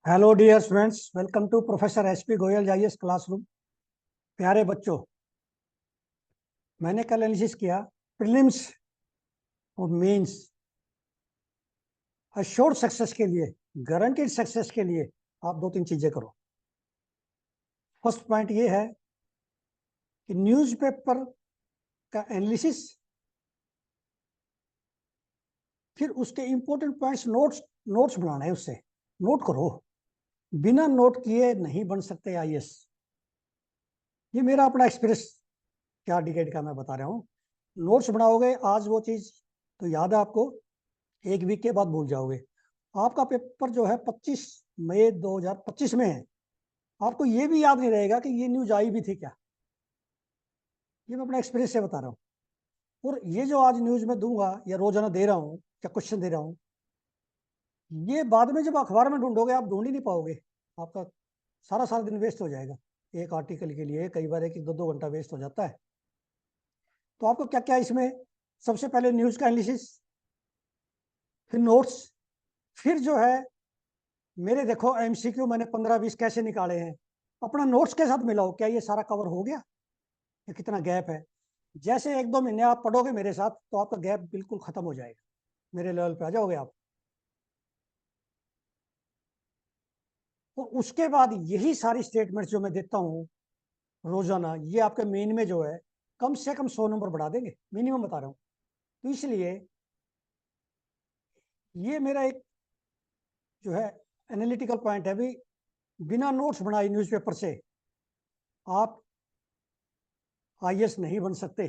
Hello dear students, welcome to professor HP Goyal जाइए classroom. प्यारे बच्चों, मैंने कल एनालिसिस किया प्रीलिम्स और मेंस। अश्योर्ड सक्सेस के लिए, गारंटीड सक्सेस के लिए आप दो तीन चीजें करो। फर्स्ट पॉइंट ये है कि न्यूज़पेपर का एनालिसिस, फिर उसके इंपॉर्टेंट पॉइंट्स नोट्स नोट्स बनाना है, उससे नोट करो। बिना नोट किए नहीं बन सकते आईएएस। ये मेरा अपना एक्सपीरियंस 4 डिकेड का मैं बता रहा हूँ। नोट्स बनाओगे आज वो चीज तो याद है आपको, एक वीक के बाद भूल जाओगे। आपका पेपर जो है 25 मई 2025 में है, आपको ये भी याद नहीं रहेगा कि ये न्यूज आई भी थी क्या। ये मैं अपना एक्सपीरियंस से बता रहा हूँ। और ये जो आज न्यूज में दूंगा या रोजाना दे रहा हूँ या क्वेश्चन दे रहा हूँ, ये बाद में जब अखबार में ढूंढोगे आप ढूंढ ही नहीं पाओगे। आपका सारा सारा दिन वेस्ट हो जाएगा एक आर्टिकल के लिए। कई बार एक एक दो दो घंटा वेस्ट हो जाता है। तो आपको क्या क्या इसमें, सबसे पहले न्यूज का एनालिसिस, फिर नोट्स, फिर जो है मेरे देखो एमसीक्यू मैंने 15-20 कैसे निकाले हैं, अपना नोट्स के साथ मिलाओ, क्या ये सारा कवर हो गया या कितना गैप है। जैसे 1-2 महीने आप पढ़ोगे मेरे साथ तो आपका गैप बिल्कुल खत्म हो जाएगा, मेरे लेवल पे आ जाओगे आप। और उसके बाद यही सारी स्टेटमेंट्स जो मैं देता हूँ रोजाना, ये आपके मेन में जो है कम से कम 100 नंबर बढ़ा देंगे, मिनिमम बता रहा हूँ। तो इसलिए ये मेरा एक जो है एनालिटिकल पॉइंट है भी, बिना नोट्स बनाए न्यूज़पेपर से आप आईएएस नहीं बन सकते,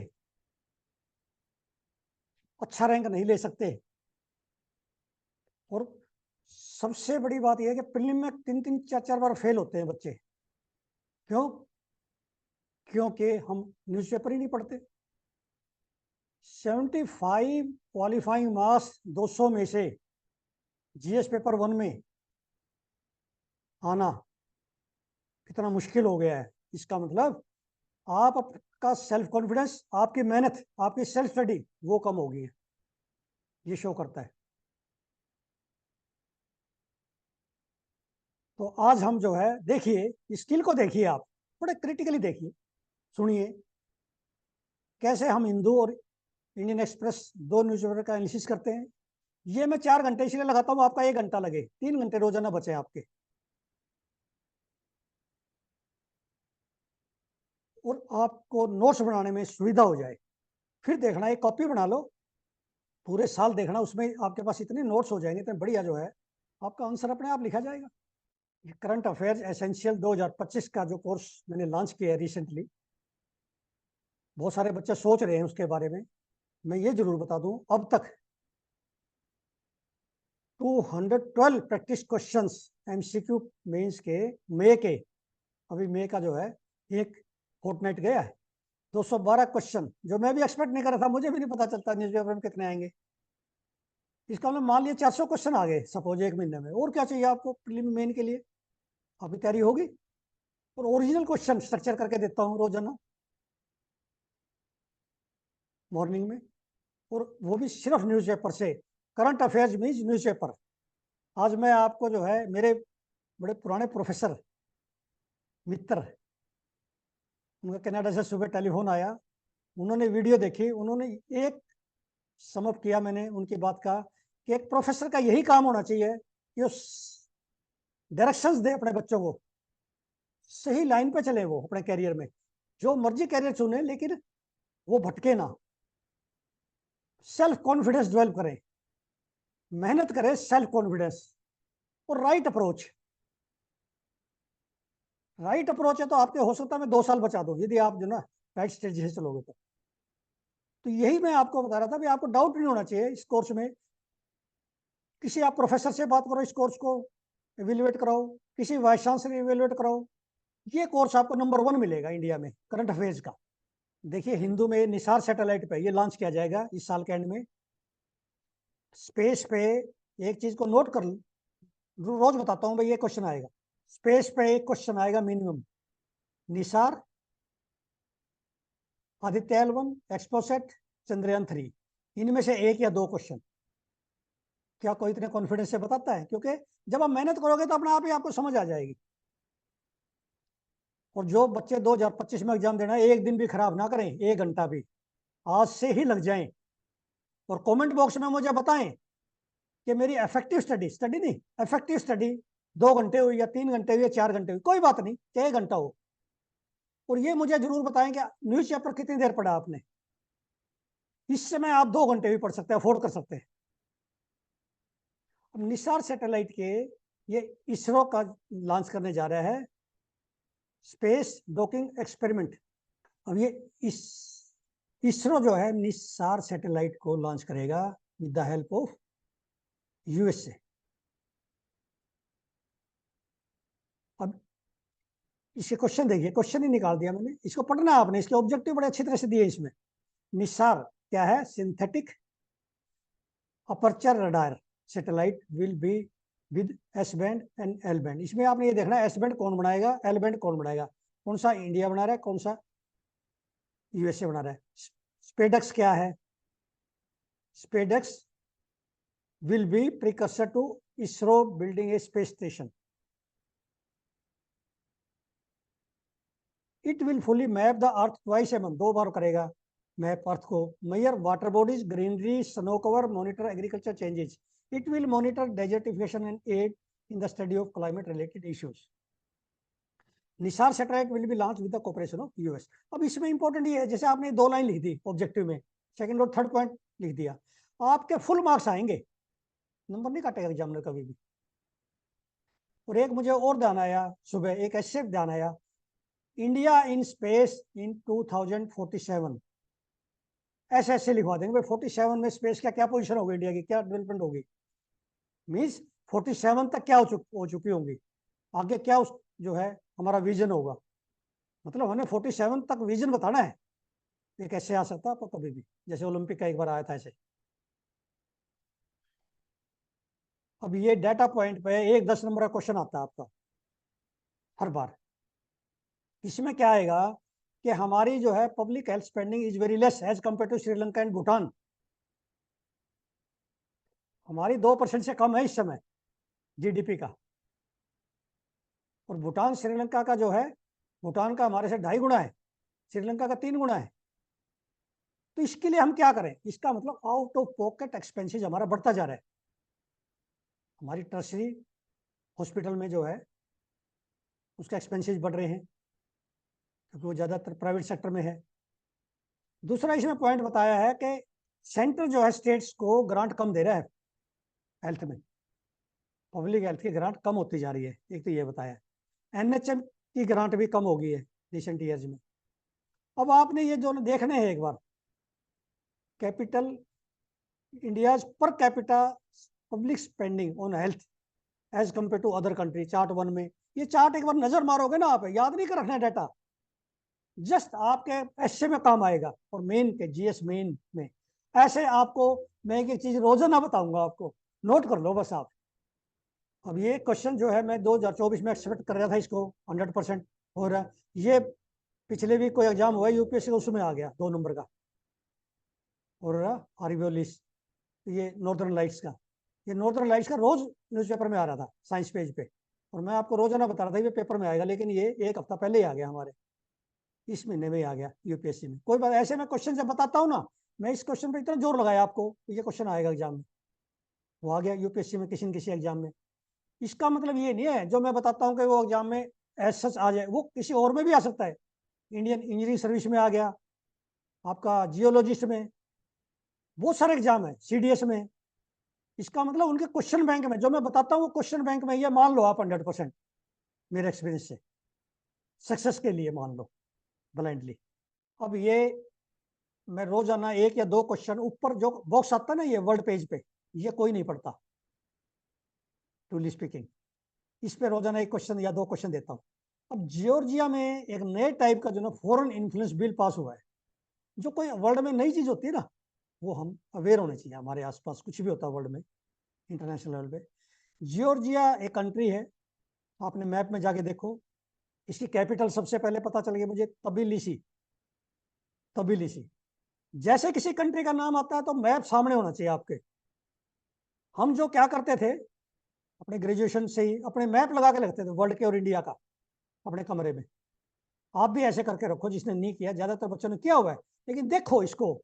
अच्छा रैंक नहीं ले सकते। और सबसे बड़ी बात यह है कि प्रीलिम में 3-3 4-4 बार फेल होते हैं बच्चे। क्यों? क्योंकि हम न्यूज़पेपर ही नहीं पढ़ते। 75 क्वालिफाइंग मार्क्स 200 में से जीएस पेपर 1 में आना कितना मुश्किल हो गया है। इसका मतलब आपका सेल्फ कॉन्फिडेंस, आपकी मेहनत, आपकी सेल्फ स्टडी वो कम हो गई है, ये शो करता है। तो आज हम जो है देखिए स्किल को देखिए, आप बड़े क्रिटिकली देखिए, सुनिए कैसे हम हिंदू और इंडियन एक्सप्रेस दो न्यूज़पेपर का एनालिसिस करते हैं। ये मैं 4 घंटे इसलिए लगाता हूँ, आपका 1 घंटा लगे, 3 घंटे रोजाना बचे आपके। और आपको नोट्स बनाने में सुविधा हो जाए। फिर देखना, एक कॉपी बना लो, पूरे साल देखना, उसमें आपके पास इतने नोट्स हो जाएंगे, इतने बढ़िया जो है आपका आंसर अपने आप लिखा जाएगा। ये करंट अफेयर्स एसेंशियल 2025 का जो कोर्स मैंने लॉन्च किया है रिसेंटली, बहुत सारे बच्चे सोच रहे हैं उसके बारे में। मैं ये जरूर बता दूं, अब तक 212 प्रैक्टिस क्वेश्चंस एमसीक्यू मेंस के, मई के, अभी मई का जो है एक फोर्टनाइट गया है, 212 क्वेश्चन, जो मैं भी एक्सपेक्ट नहीं कर रहा था, मुझे भी नहीं पता चलता न्यूज़पेपर में कितने आएंगे। इसका मतलब मान लिया 400 क्वेश्चन आ गए सपोज 1 महीने में, और क्या चाहिए आपको प्रीलिम मेन के लिए, आपकी तैयारी होगी। और ओरिजिनल क्वेश्चन स्ट्रक्चर करके देता हूँ रोजाना मॉर्निंग में, और वो भी सिर्फ न्यूज़पेपर से। Current affairs means newspaper. आज मैं आपको जो है मेरे बड़े पुराने प्रोफेसर मित्र, उनका कनाडा से सुबह टेलीफोन आया, उन्होंने वीडियो देखी, उन्होंने एक समअप किया मैंने उनकी बात का कि एक प्रोफेसर का यही काम होना चाहिए कि वो डायरेक्शंस दे अपने बच्चों को, सही लाइन पे चले वो अपने कैरियर में, जो मर्जी कैरियर चुने लेकिन वो भटके ना, सेल्फ कॉन्फिडेंस डेवलप करें, मेहनत करें, सेल्फ कॉन्फिडेंस और राइट अप्रोच। राइट अप्रोच है तो आपके हो सकता है मैं 2 साल बचा दूं यदि आप जो ना राइट स्ट्रेटजी से चलोगे तो यही मैं आपको बता रहा था भी, आपको डाउट नहीं होना चाहिए इस कोर्स में। किसी आप प्रोफेसर से बात करो, इस कोर्स को इवेल्युएट कराओ, किसी वाइस चांसलर इवेल्युएट कराओ, ये कोर्स आपको नंबर 1 मिलेगा इंडिया में करंट अफेयर्स का। देखिए हिंदू में निसार सैटेलाइट पे ये लॉन्च किया जाएगा इस साल के एंड में। स्पेस पे एक चीज को नोट कर, रोज बताता हूँ भाई, ये क्वेश्चन आएगा स्पेस पे, एक क्वेश्चन आएगा minimum, Nisar, Aditya L1, XPoSat, Chandrayaan 3, इनमें से एक या दो क्वेश्चन। क्या कोई इतने कॉन्फिडेंस से बताता है? क्योंकि जब आप मेहनत करोगे तो अपने आप ही आपको समझ आ जाएगी। और जो बच्चे 2025 में एग्जाम देना है, एक दिन भी खराब ना करें, 1 घंटा भी आज से ही लग जाएं, और कमेंट बॉक्स में मुझे बताएं कि मेरी इफेक्टिव स्टडी, स्टडी नहीं, इफेक्टिव स्टडी 2 घंटे हुई या 3 घंटे हुई या 4 घंटे हुई, कोई बात नहीं, चाहे 1 घंटा हो। और ये मुझे जरूर बताएं कि न्यूज पेपर कितनी देर पढ़ा आपने। इस समय आप 2 घंटे भी पढ़ सकते हैं, अफोर्ड कर सकते हैं। अब निसार सैटेलाइट के ये इसरो का लॉन्च करने जा रहा है स्पेस डॉकिंग एक्सपेरिमेंट। अब ये इस इसरो जो है निसार सैटेलाइट को लॉन्च करेगा with the help of USA. अब इसके क्वेश्चन देखिए, क्वेश्चन ही निकाल दिया मैंने, इसको पढ़ना है आपने, इसके ऑब्जेक्टिव बड़े अच्छी तरह से दिए इसमें। निसार क्या है? Synthetic aperture radar satellite will be with S band and L band. इसमें आपने ये देखना है एस बैंड कौन बनाएगा, एल बैंड कौन बनाएगा, कौन सा इंडिया बना रहा है, कौन सा यूएसए बना रहा है। स्पेडक्स क्या है? स्पेडक्स will be precursor to ISRO building a space station. It will fully map the earth twice a month, 2 बार करेगा मैप अर्थ को। measure water bodies, greenery, snow cover, monitor agriculture changes. It will monitor desertification and aid in the study of climate related issues. Nisar satellite will be launch with the cooperation of US. अब इसमें important ये है, जैसे आपने 2 line लिख the objective में, second और third point लिख दिया, आपके फुल मार्क्स आएंगे, नंबर नहीं काटेगा एग्जामिनर कभी भी। और एक मुझे और ध्यान आया, सुबह एक ऐसे ध्यान आया, इंडिया इन स्पेस इन 2047, ऐसे लिखवा देंगे भाई 47 में स्पेस का क्या पोजीशन होगी, इंडिया की क्या डेवलपमेंट होगी, मीन्स 47 तक क्या हो चुकी होंगी, आगे क्या उस जो है हमारा विजन होगा। मतलब हमें 47 तक विजन बताना है। ये कैसे आ सकता है आपको कभी भी, जैसे ओलंपिक का एक बार आया था ऐसे। अब ये डाटा पॉइंट पे एक 10 नंबर का क्वेश्चन आता है आपका हर बार। इसमें क्या आएगा कि हमारी जो है public health spending is very less as compare to Sri Lanka and Bhutan. हमारी 2% से कम है इस समय जीडीपी का, और भूटान श्रीलंका का जो है, भूटान का हमारे से 2.5 गुना है, श्रीलंका का 3 गुना है। तो इसके लिए हम क्या करें? इसका मतलब आउट ऑफ पॉकेट एक्सपेंसेस हमारा बढ़ता जा रहा है। हमारी टर्शरी हॉस्पिटल में जो है उसका एक्सपेंसेस बढ़ रहे हैं, क्योंकि वो ज़्यादातर प्राइवेट सेक्टर में है। दूसरा इसमें पॉइंट बताया है कि सेंटर जो है स्टेट्स को ग्रांट कम दे रहा है हेल्थ में, पब्लिक हेल्थ की ग्रांट कम होती जा रही है, एक तो ये बताया। एनएचएम की ग्रांट भी कम हो गई है रिसेंट ईयर्स में। अब आपने ये जो देखने हैं एक बार, capital India per capita public spending on health as compare to other country, chart 1 में। ये चार्ट एक बार नजर मारोगे ना आप, याद नहीं कर रखना डाटा, जस्ट आपके ऐसे में काम आएगा, और मेन के जीएस मेन में ऐसे आपको मैं एक चीज रोजाना बताऊंगा, आपको नोट कर लो बस आप। अब ये क्वेश्चन जो है मैं 2024 में एक्सपेक्ट कर रहा था इसको 100% हो रहा है। ये पिछले भी कोई एग्जाम हुआ यूपीएससी, उसमें आ गया 2 नंबर का, और आरबीओलिस, ये नॉर्दर्न लाइट्स का, ये नॉर्दर्न लाइट्स का रोज न्यूज़पेपर में आ रहा था साइंस पेज पे, और मैं आपको रोजाना बता रहा था ये पेपर में आएगा, लेकिन ये 1 हफ्ता पहले ही आ गया हमारे, इस महीने में आ गया यूपीएससी में। कोई बात, ऐसे मैं क्वेश्चन जब बताता हूँ ना, मैं इस क्वेश्चन पे इतना जोर लगाया आपको, ये क्वेश्चन आएगा एग्जाम में, वो आ गया यूपीएससी में किसी न किसी एग्जाम में। इसका मतलब ये नहीं है जो मैं बताता हूँ कि वो एग्जाम में एज सच आ जाए, वो किसी और में भी आ सकता है। इंडियन इंजीनियरिंग सर्विस में आ गया, आपका जियोलॉजिस्ट में, बहुत सारे एग्जाम है, सीडीएस में। इसका मतलब उनके क्वेश्चन बैंक में जो मैं बताता हूँ वो क्वेश्चन बैंक में, ये मान लो आप 100% मेरे एक्सपीरियंस से, सक्सेस के लिए मान लो ब्लाइंडली। अब ये मैं रोजाना 1 या 2 क्वेश्चन ऊपर जो बॉक्स आता है ना ये वर्ल्ड पेज पे, ये कोई नहीं पढ़ता ट्रूली स्पीकिंग, इस पे रोजाना 1 क्वेश्चन या 2 क्वेश्चन देता हूँ। अब जॉर्जिया में एक नए टाइप का जो ना फॉरेन इन्फ्लुएंस बिल पास हुआ है, जो कोई वर्ल्ड में नई चीज होती है ना, वो हम अवेयर होने चाहिए। हमारे आसपास कुछ भी होता है वर्ल्ड में, इंटरनेशनल लेवल पे, जॉर्जिया एक कंट्री है, आपने मैप में जाके देखो, इसकी कैपिटल सबसे पहले पता चल गई मुझे, तबिलिसी। तबिलिसी, जैसे किसी कंट्री का नाम आता है तो मैप सामने होना चाहिए आपके, हम जो क्या करते थे अपने ग्रेजुएशन से ही अपने मैप लगा के रखते थे वर्ल्ड के और इंडिया का अपने कमरे में। आप भी ऐसे करके रखो, जिसने नहीं किया, ज्यादातर बच्चों ने किया हुआ है, लेकिन देखो इसको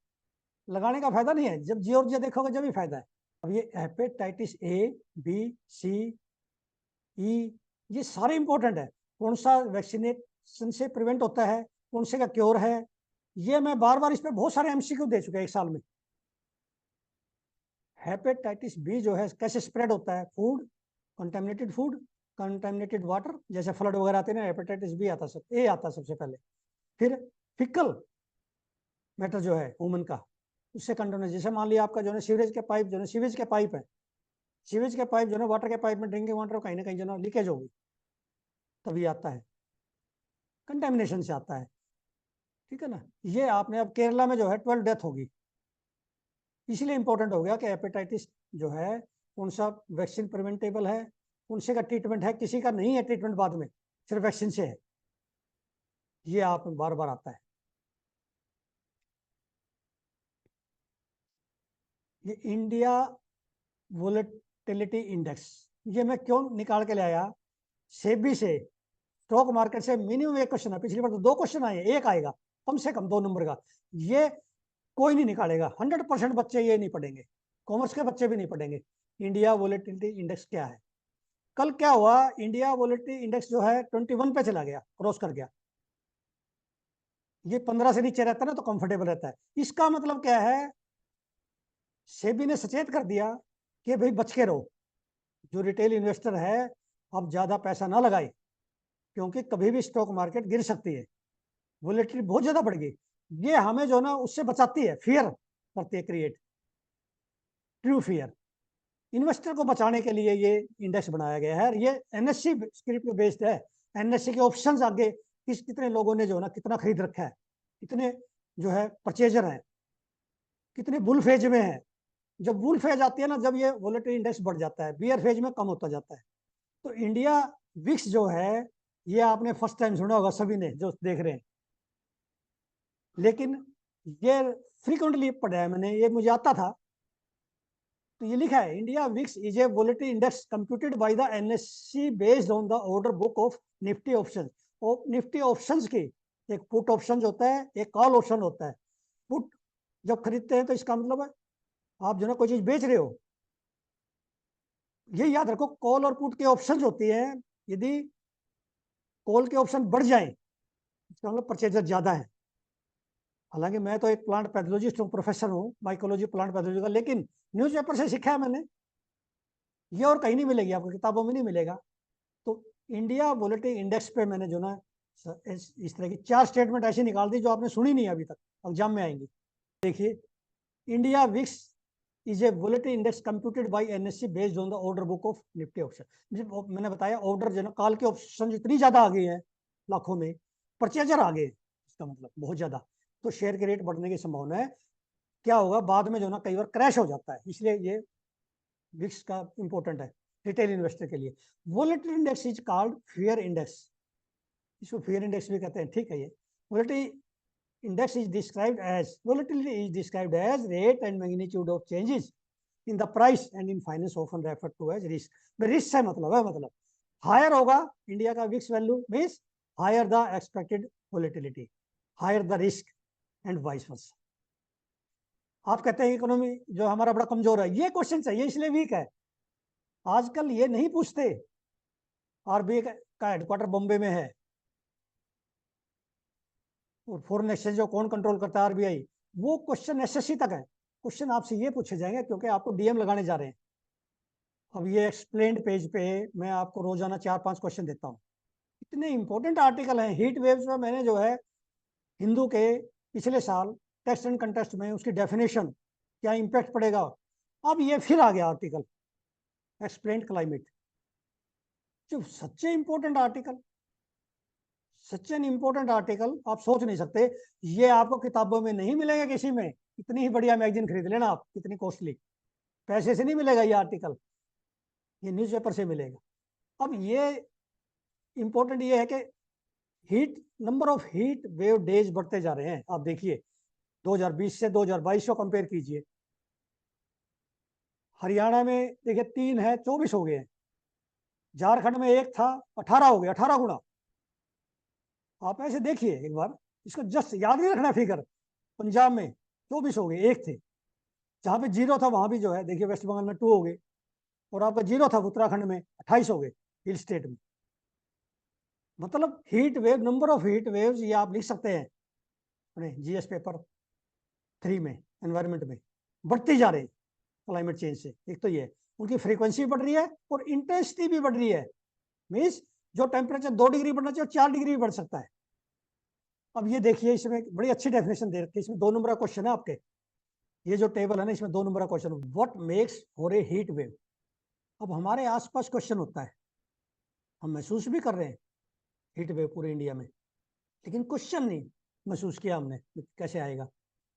लगाने का फायदा नहीं है, जब जियोर्जिया देखोगे जब भी फायदा है। अब ये हेपेटाइटिस ए, बी, सी, ई, ये सारे इंपॉर्टेंट है। कौन सा वैक्सीनेशन से प्रिवेंट होता है, कौन से का क्योर है, ये मैं बार बार इस पे बहुत सारे एमसीक्यू दे चुके हैं एक साल में। हेपेटाइटिस बी जो है कैसे स्प्रेड होता है, फूड, कंटेमिनेटेड वाटर, जैसे फ्लड वगैरह आते हैं ना, हेपेटाइटिस बी आता, सब ए आता सबसे पहले। फिर फिकल मैटर जो है वुमन का, उससे कंटेमिनेट, जैसे मान लिया आपका जो है सीवरेज के पाइप, जो है सीवेज के पाइप है, सीवेज के पाइप जो है वाटर के पाइप में ड्रिंकिंग वाटर कहीं ना कहीं जो है लीकेज होगी, तभी आता है, कंटेमिनेशन से आता है। ठीक है ना। ये आपने अब केरला में जो है 12 डेथ होगी, इसलिए इंपॉर्टेंट हो गया कि हेपेटाइटिस जो है कौन सा वैक्सीन प्रिवेंटेबल है, कौन से का ट्रीटमेंट है, किसी का नहीं है ट्रीटमेंट बाद में, सिर्फ वैक्सीन से है। ये आप बार बार आता है। ये इंडिया वोलेटिलिटी इंडेक्स, ये मैं क्यों निकाल के ले आया, सेबी से, स्टॉक मार्केट से मिनिमम एक क्वेश्चन है, पिछली बार तो 2 क्वेश्चन आए, एक आएगा कम से कम 2 नंबर का। ये कोई नहीं निकालेगा, 100% बच्चे ये नहीं पढ़ेंगे, कॉमर्स के बच्चे भी नहीं पढ़ेंगे। इंडिया वोलेटिलिटी इंडेक्स क्या है। कल क्या हुआ, इंडिया वोलेटिलिटी इंडेक्स जो है 21 पे चला गया, क्रॉस कर गया। ये 15 से नीचे रहता है ना तो कंफर्टेबल रहता है। इसका मतलब क्या है, सेबी ने सचेत कर दिया कि भाई बच के रहो, जो रिटेल इन्वेस्टर है अब ज्यादा पैसा ना लगाए, क्योंकि कभी भी स्टॉक मार्केट गिर सकती है, वोलेटिलिटी बहुत ज्यादा बढ़ गई। ये हमें जो ना उससे बचाती है, फियर करती है क्रिएट, ट्रू फियर। इन्वेस्टर को बचाने के लिए ये इंडेक्स बनाया गया है। ये एनएससी स्क्रिप्ट बेस्ड है। एनएससी के ऑप्शंस आगे कितने लोगों ने जो ना कितना खरीद रखा है, कितने जो है परचेजर हैं, कितने बुल फेज में है। जब बुल फेज आती है ना, जब ये वोलेटिलिटी इंडेक्स बढ़ जाता है, बियर फेज में कम होता जाता है। तो इंडिया विक्स जो है, ये आपने फर्स्ट टाइम सुना होगा सभी ने जो देख रहे हैं, लेकिन ये फ्रीक्वेंटली पढ़ा है मैंने, ये मुझे आता था। तो ये लिखा है, India VIX is a volatility index computed by the NSC based on the order book of Nifty option. Nifty options की एक पुट ऑप्शन होता है, एक कॉल ऑप्शन होता है। पुट जब खरीदते हैं तो इसका मतलब है आप जो ना कोई चीज बेच रहे हो। ये याद रखो, कॉल और पुट के ऑप्शंस होती है, यदि कॉल के ऑप्शन बढ़ जाए इसका मतलब परचेजर ज्यादा है। हालांकि मैं तो एक प्लांट पैथोलॉजिस्ट हूँ, प्रोफेसर हूँ माइकोलॉजी प्लांट पैथोलॉजी का, लेकिन न्यूज़पेपर से सीखा है मैंने, ये और कहीं नहीं मिलेगी आपको, किताबों में नहीं मिलेगा। तो इंडिया वोलेटिलिटी इंडेक्स पे मैंने जो ना इस तरह की 4 स्टेटमेंट ऐसी निकाल दी जो आपने सुनी नहीं अभी तक, एग्जाम में आएंगी। देखिए, India VIX is a volatility index computed by NSE based on the order book of Nifty option. मैंने बताया ऑर्डर जो ना काल के ऑप्शन इतनी ज्यादा आ गई है, लाखों में परचेजर आ गए, इसका मतलब बहुत ज्यादा, तो शेयर के रेट बढ़ने की संभावना है। क्या होगा बाद में जो ना कई बार क्रैश हो जाता है, इसलिए ये विक्स का इंपॉर्टेंट है रिटेल इन्वेस्टर के लिए। Volatility index is called fear index, इसको फियर इंडेक्स भी कहते हैं। ठीक है। ये volatility index is described as, volatility is described as rate and magnitude of changes in the price and in finance often referred to as risk। Risk से मतलब है, मतलब हायर होगा इंडिया का VIX value means higher the expected volatility, higher the risk and vice versa. आप कहते हैं economy जो हमारा बड़ा कमजोर है, ये क्वेश्चन चाहिए इसलिए वीक है। आजकल ये नहीं पूछते, आरबीआई का हेडक्वार्टर बॉम्बे में है, और फॉरेन एक्सचेंज को कौन कंट्रोल करता है, आरबीआई। वो क्वेश्चन एसएससी तक है, क्वेश्चन आपसे ये पूछे जाएंगे क्योंकि आपको डीएम लगाने जा रहे हैं। अब ये एक्सप्लेन्ड पेज पे मैं आपको रोजाना 4-5 क्वेश्चन देता हूँ, इतने इंपॉर्टेंट आर्टिकल हैं। हीट वेव्स में मैंने जो है हिंदू के पिछले साल टेस्ट एंड कंटेस्ट में उसकी डेफिनेशन, क्या इंपैक्ट पड़ेगा, अब ये फिर आ गया आर्टिकल एक्सप्लेन्ड क्लाइमेट। जो सच्चे important article, such an important article, आप सोच नहीं सकते। ये आपको किताबों में नहीं मिलेगा किसी में। इतनी ही बढ़िया मैगजीन खरीद लेना आप, कितनी कॉस्टली, पैसे से नहीं मिलेगा ये आर्टिकल, ये न्यूज़पेपर से मिलेगा। अब ये इंपॉर्टेंट ये है कि heat, number of heat wave days बढ़ते जा रहे हैं। आप देखिए 2020 से 2022 को कंपेयर कीजिए, हरियाणा में देखिए 3 है, 24 हो गए हैं। झारखंड में 1 था, 18 हो गया, 18 गुना। आप ऐसे देखिए एक बार, इसको जस्ट याद नहीं रखना फिगर। पंजाब में 24 हो गए, 1 थे। जहां पे 0 था वहां भी जो है देखिए वेस्ट बंगाल में 2 हो गए, और आपका 0 था उत्तराखंड में 28 हो गए, हिल स्टेट में। मतलब heat wave, number of heat waves ये आप लिख सकते हैं अपने जीएस पेपर 3 में, एनवायरमेंट में बढ़ती जा रही क्लाइमेट चेंज से। एक तो ये उनकी फ्रीक्वेंसी बढ़ रही है और इंटेंसिटी भी बढ़ रही है। मीन्स जो टेम्परेचर 2 डिग्री बढ़ना चाहिए 4 डिग्री भी बढ़ सकता है। अब ये देखिए, इसमें बड़ी अच्छी डेफिनेशन दे रखी है। इसमें 2 नंबर का क्वेश्चन है आपके, ये जो टेबल है ना, इसमें 2 नंबर का question, what makes for a heat wave. अब हमारे आसपास क्वेश्चन होता है, हम महसूस भी कर रहे हैं हीट वेव पूरे इंडिया में, लेकिन क्वेश्चन नहीं महसूस किया हमने कैसे आएगा,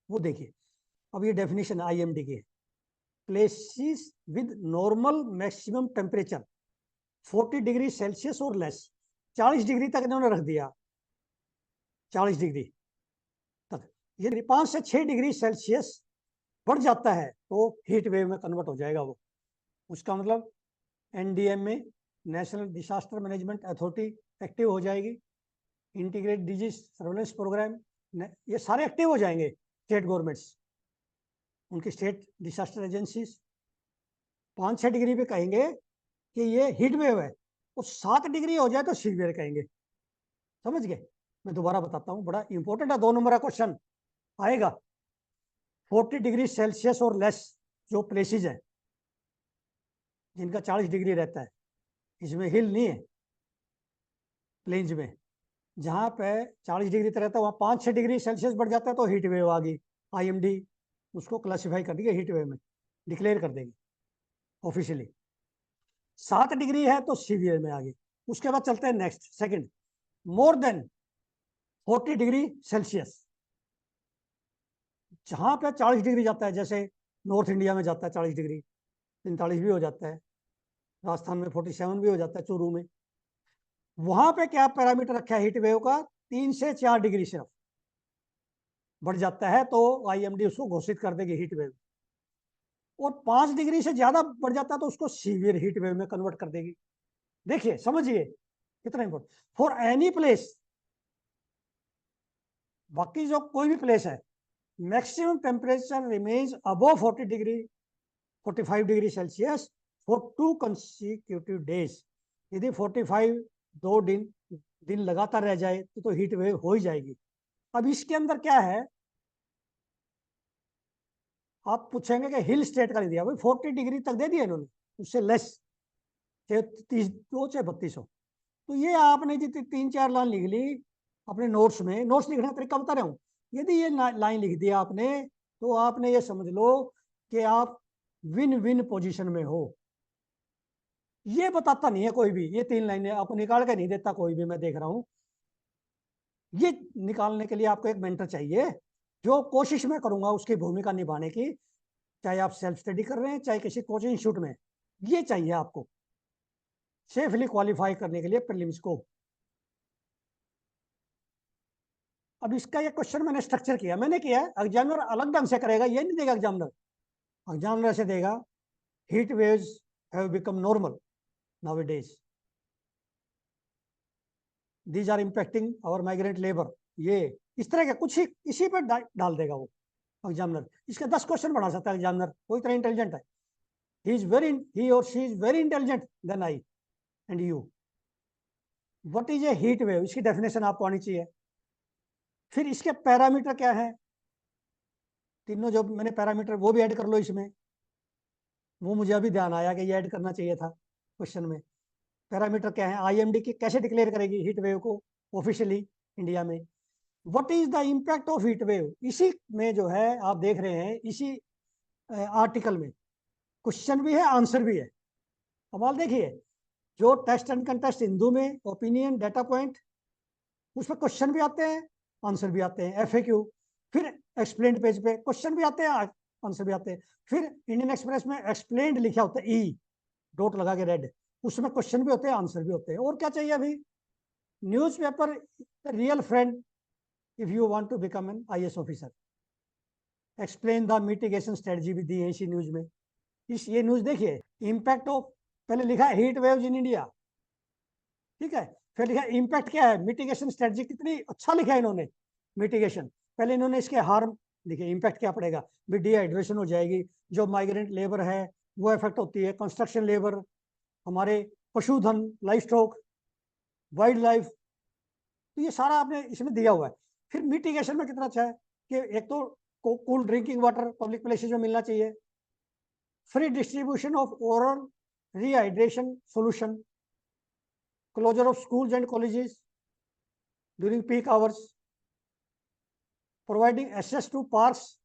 वो देखिए। अब ये डेफिनेशन आईएमडी की है, places with normal maximum temperature 40 degree Celsius और लेस। 40 डिग्री तक इन्होंने रख दिया, 40 डिग्री तक। ये 5 से 6 डिग्री सेल्सियस बढ़ जाता है तो हीट वेव में कन्वर्ट हो जाएगा वो। उसका मतलब एनडीएम में, national disaster management authority active हो जाएगी, इंटीग्रेटेड डिजीज सर्वेलेंस प्रोग्राम, ये सारे एक्टिव हो जाएंगे। स्टेट गवर्नमेंट्स, उनकी स्टेट डिजास्टर एजेंसीज 5-6 डिग्री पे कहेंगे कि ये हीट वेव है, और 7 डिग्री हो जाए तो सीवियर कहेंगे। समझ गए? मैं दोबारा बताता हूँ, बड़ा इंपॉर्टेंट है, 2 नंबर का क्वेश्चन आएगा। 40 डिग्री सेल्सियस और लेस जो प्लेसेस है जिनका 40 डिग्री रहता है, इसमें हिल नहीं है, प्लेन्स में जहाँ पे 40 डिग्री तक रहता है वहाँ 5-6 डिग्री सेल्सियस बढ़ जाता है तो हीट वेव आ गई। आईएमडी उसको क्लासिफाई कर देगी हीट वेव में, डिक्लेयर कर देगी ऑफिशियली। 7 डिग्री है तो सीवियर में आ गई। उसके बाद चलते हैं next, second, more than 40 degree Celsius. जहां पे 40 डिग्री जाता है, जैसे नॉर्थ इंडिया में जाता है 40 डिग्री, 45 भी हो जाता है, राजस्थान में 47 भी हो जाता है, चूरू में। वहां पे क्या पैरामीटर रखा है हीट वेव का? 3 से 4 डिग्री सिर्फ बढ़ जाता है तो आईएमडी उसको घोषित कर देगी हीट वेव, और 5 डिग्री से ज्यादा बढ़ जाता है तो उसको सीवियर हीट वेव में कन्वर्ट कर देगी। देखिए समझिए कितना इंपॉर्टेंट, फॉर एनी प्लेस, बाकी जो कोई भी प्लेस है, maximum temperature remains above 40 degree 45 degree Celsius for 2 consecutive days. यदि 45 2 दिन लगातार रह जाए तो हीट वेव हो ही जाएगी। अब इसके अंदर क्या है, आप पूछेंगे कि हिल स्टेट का नहीं दिया, भाई 40 डिग्री तक दे दिया इन्होंने, उससे लेस, चाहे 30 हो चाहे 32 हो। तो ये आपने जितनी 3-4 लाइन लिख ली अपने नोट्स में, नोट्स लिखने का तरीका बता रहा हूँ, यदि ये लाइन लिख दिया आपने तो आपने ये समझ लो कि आप विन विन पोजीशन में हो। ये बताता नहीं है कोई भी, ये 3 लाइनें आपको निकाल के नहीं देता कोई भी, मैं देख रहा हूँ। ये निकालने के लिए आपको एक मेंटर चाहिए, जो कोशिश मैं करूंगा उसकी भूमिका निभाने की, चाहे आप सेल्फ स्टडी कर रहे हैं चाहे किसी कोचिंग इंस्टीट्यूट में, ये चाहिए आपको सेफली क्वालिफाई करने के लिए प्रीलिम्स को। अब इसका ये क्वेश्चन मैंने स्ट्रक्चर किया, मैंने किया, एग्जामिनर अलग ढंग से करेगा, ये नहीं देगा एग्जामिनर। एग्जामिनर से देगा heat waves have become normal nowadays, these are impacting our migrant labour, ये इस तरह के कुछ ही इसी पर डाल देगा वो एग्जामिनर। इसके 10 क्वेश्चन बना सकता है एग्जामिनर, वो इतना इंटेलिजेंट है। he or she is very intelligent than I and you. What is a heat wave? इसकी डेफिनेशन आपको आनी चाहिए। फिर इसके पैरामीटर क्या है, तीनों जो मैंने पैरामीटर वो भी ऐड कर लो इसमें, वो मुझे अभी ध्यान आया कि ये ऐड करना चाहिए था क्वेश्चन में। पैरामीटर क्या है, आईएमडी की कैसे डिक्लेयर करेगी हीट वेव को ऑफिशियली इंडिया में। What is the impact of heat wave, इसी में जो है आप देख रहे हैं, इसी आर्टिकल में क्वेश्चन भी है आंसर भी है। कमाल देखिए, जो टेस्ट एंड कंटेस्ट हिंदू में ओपिनियन डाटा पॉइंट, उसमें क्वेश्चन भी आते हैं आंसर भी आते हैं, एफएक्यू। फिर एक्सप्लेन्ड पेज पे क्वेश्चन भी आते हैं आंसर भी आते हैं। फिर इंडियन एक्सप्रेस में एक्सप्लेन्ड लिखा होता है, ई डॉट लगा के रेड, उसमें क्वेश्चन भी होते हैं आंसर भी होते हैं। और क्या चाहिए अभी, newspaper real friend if you want to become an IAS officer. Explain the mitigation strategy भी दी है इसी न्यूज में, ये न्यूज देखिए, इम्पैक्ट ऑफ, पहले लिखा है हीट वेव्स इन इंडिया, ठीक है, फिर लिखा इम्पैक्ट क्या है, मिटिगेशन स्ट्रेटजी, कितनी अच्छा लिखा है इन्होंने मिटिगेशन। पहले इन्होंने इसके हार्म लिखे, इम्पैक्ट क्या पड़ेगा, भी डिहाइड्रेशन हो जाएगी, जो माइग्रेंट लेबर है वो इफेक्ट होती है, कंस्ट्रक्शन लेबर, हमारे पशुधन, लाइफ स्टॉक, वाइल्ड लाइफ, तो ये सारा आपने इसमें दिया हुआ है। फिर मिटिगेशन में कितना अच्छा है कि एक तो cool drinking water public places में मिलना चाहिए, free distribution of oral rehydration solution, closure of schools and colleges during peak hours, providing access to parks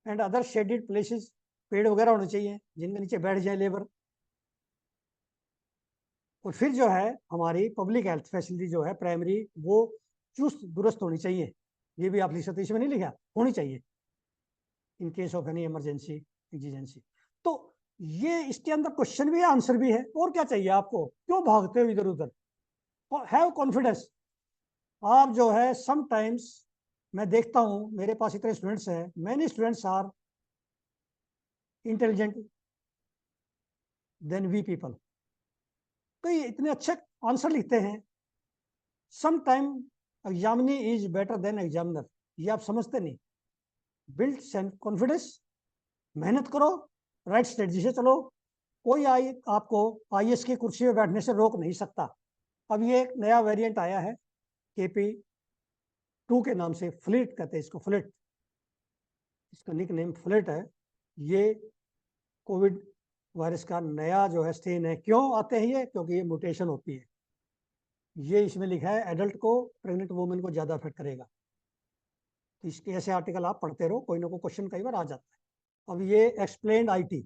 and other shaded places, पेड़ वगैरह होने चाहिए जिनके नीचे बैठ जाए लेबर। और फिर जो है हमारी पब्लिक हेल्थ फैसिलिटी जो है प्राइमरी, वो चुस्त दुरुस्त होनी चाहिए, ये भी आप लिख सकते, इसमें नहीं लिखा, होनी चाहिए, in case of any emergency exigency. तो ये इसके अंदर क्वेश्चन भी है, आंसर भी है, और क्या चाहिए आपको, क्यों भागते हो इधर उधर, हैव कॉन्फिडेंस। आप जो है समटाइम्स, मैं देखता हूं मेरे पास इतने स्टूडेंट्स हैं, many students are intelligent than we people, तो ये इतने अच्छे आंसर लिखते हैं। Sometime examinee is better than examiner, ये आप समझते नहीं। बिल्ड सेल्फ कॉन्फिडेंस, मेहनत करो, राइट स्ट्रेटजी से चलो, कोई आपको आईएएस की कुर्सी में बैठने से रोक नहीं सकता। अब ये एक नया वेरिएंट आया है KP2 के नाम से, फ्लिट कहते हैं इसको, फ्लिट, इसका निक नेम फ्लिट है। ये कोविड वायरस का नया जो है स्ट्रेन है। क्यों आते हैं ये, क्योंकि ये म्यूटेशन होती है। ये इसमें लिखा है एडल्ट को, प्रेग्नेंट वुमेन को ज्यादा अफेक्ट करेगा। तो इसके ऐसे आर्टिकल आप पढ़ते रहो, कोई ना कोई क्वेश्चन कई बार आ जाता है। अब ये एक्सप्लेन्ड IT,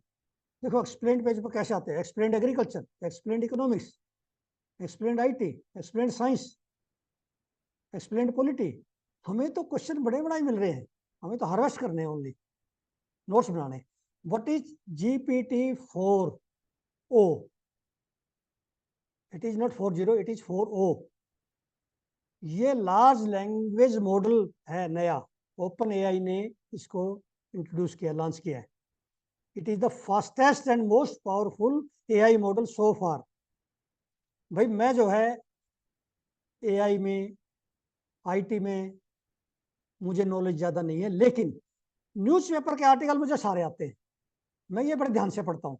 देखो एक्सप्लेन्ड पेज पर कैसे आते हैं, explained agriculture, explained economics, explained IT, explained science, explained polity. हमें तो क्वेश्चन बड़े बड़े मिल रहे हैं, हमें तो हार्वेस्ट करने हैं, ओनली नोट्स बनाने। What is GPT4O, it is not 40, it is 4O। ये लार्ज लैंग्वेज मॉडल है नया, ओपन AI ने इसको इंट्रोड्यूस किया, लॉन्च किया है। It is the fastest and most powerful AI model so far. भाई मैं जो है AI में, IT में मुझे नॉलेज ज्यादा नहीं है, लेकिन न्यूज़पेपर के आर्टिकल मुझे सारे आते हैं, मैं ये बड़े ध्यान से पढ़ता हूँ।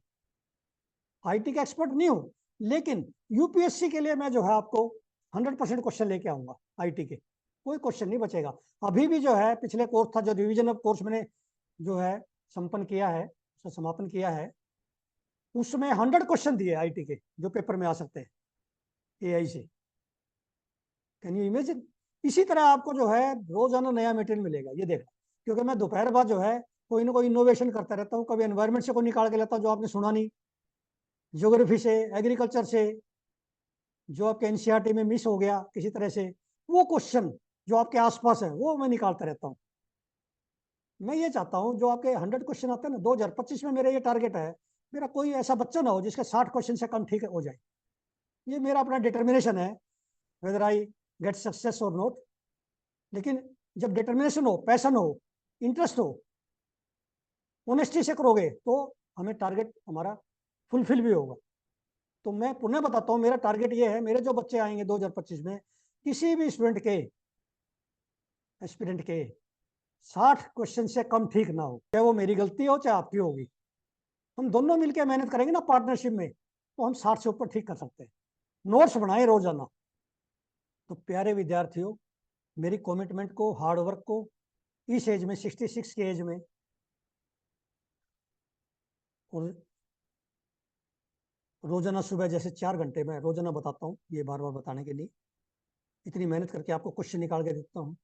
IT का एक्सपर्ट नहीं हूँ, लेकिन UPSC के लिए मैं जो है आपको 100% क्वेश्चन लेके आऊंगा। IT के कोई क्वेश्चन नहीं बचेगा। अभी भी जो है पिछले कोर्स था, जो रिवीजन ऑफ कोर्स मैंने जो है संपन्न किया है, उसका समापन किया है, उसमें 100 क्वेश्चन दिए IT के, जो पेपर में आ सकते हैं AI से। Can you imagine? इसी तरह आपको जो है रोजाना नया मटेरियल मिलेगा, ये देखना, क्योंकि मैं दोपहर बाद जो है कोई ना कोई इनोवेशन करता रहता हूँ। कभी एनवायरमेंट से कोई निकाल के लेता हूँ जो आपने सुना नहीं, ज्योग्राफी से, एग्रीकल्चर से, जो आपके NCERT में मिस हो गया किसी तरह से, वो क्वेश्चन जो आपके आसपास है वो मैं निकालता रहता हूँ। मैं ये चाहता हूँ जो आपके 100 क्वेश्चन आते हैं ना, 2025 में मेरा ये टारगेट है, मेरा कोई ऐसा बच्चा ना हो जिसके 60 क्वेश्चन से कम ठीक हो जाए। ये मेरा अपना डिटर्मिनेशन है, वेदर आई गेट सक्सेस और नॉट। लेकिन जब डिटर्मिनेशन हो, पैशन हो, इंटरेस्ट हो, ऑनेस्टी से करोगे, तो हमें टारगेट हमारा फुलफिल भी होगा। तो मैं पुनः बताता हूँ, मेरा टारगेट ये है, मेरे जो बच्चे आएंगे 2025 में, किसी भी स्टूडेंट के, एस्पिरेंट के 60 क्वेश्चन से कम ठीक ना हो, चाहे वो मेरी गलती हो चाहे आपकी होगी। हम दोनों मिलकर मेहनत करेंगे ना पार्टनरशिप में, तो हम 60 से ऊपर ठीक कर सकते हैं। नोट्स बनाए रोजाना। तो प्यारे विद्यार्थियों, मेरी कमिटमेंट को, हार्ड वर्क को, इस एज में, 66 के एज में, और रोजाना सुबह जैसे 4 घंटे में रोजाना बताता हूँ, ये बार बार बताने के लिए, इतनी मेहनत करके आपको क्वेश्चन निकाल के देता हूँ।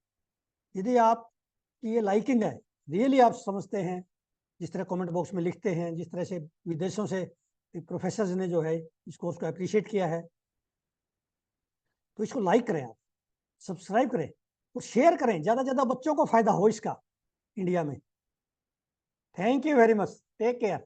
यदि आपकी ये लाइकिंग है, रियली आप समझते हैं, जिस तरह कमेंट बॉक्स में लिखते हैं, जिस तरह से विदेशों से प्रोफेसर ने जो है इस कोर्स को अप्रिशिएट किया है, तो इसको लाइक करें, आप सब्सक्राइब करें और शेयर करें, ज़्यादा से ज़्यादा बच्चों को फायदा हो इसका इंडिया में। Thank you very much, take care.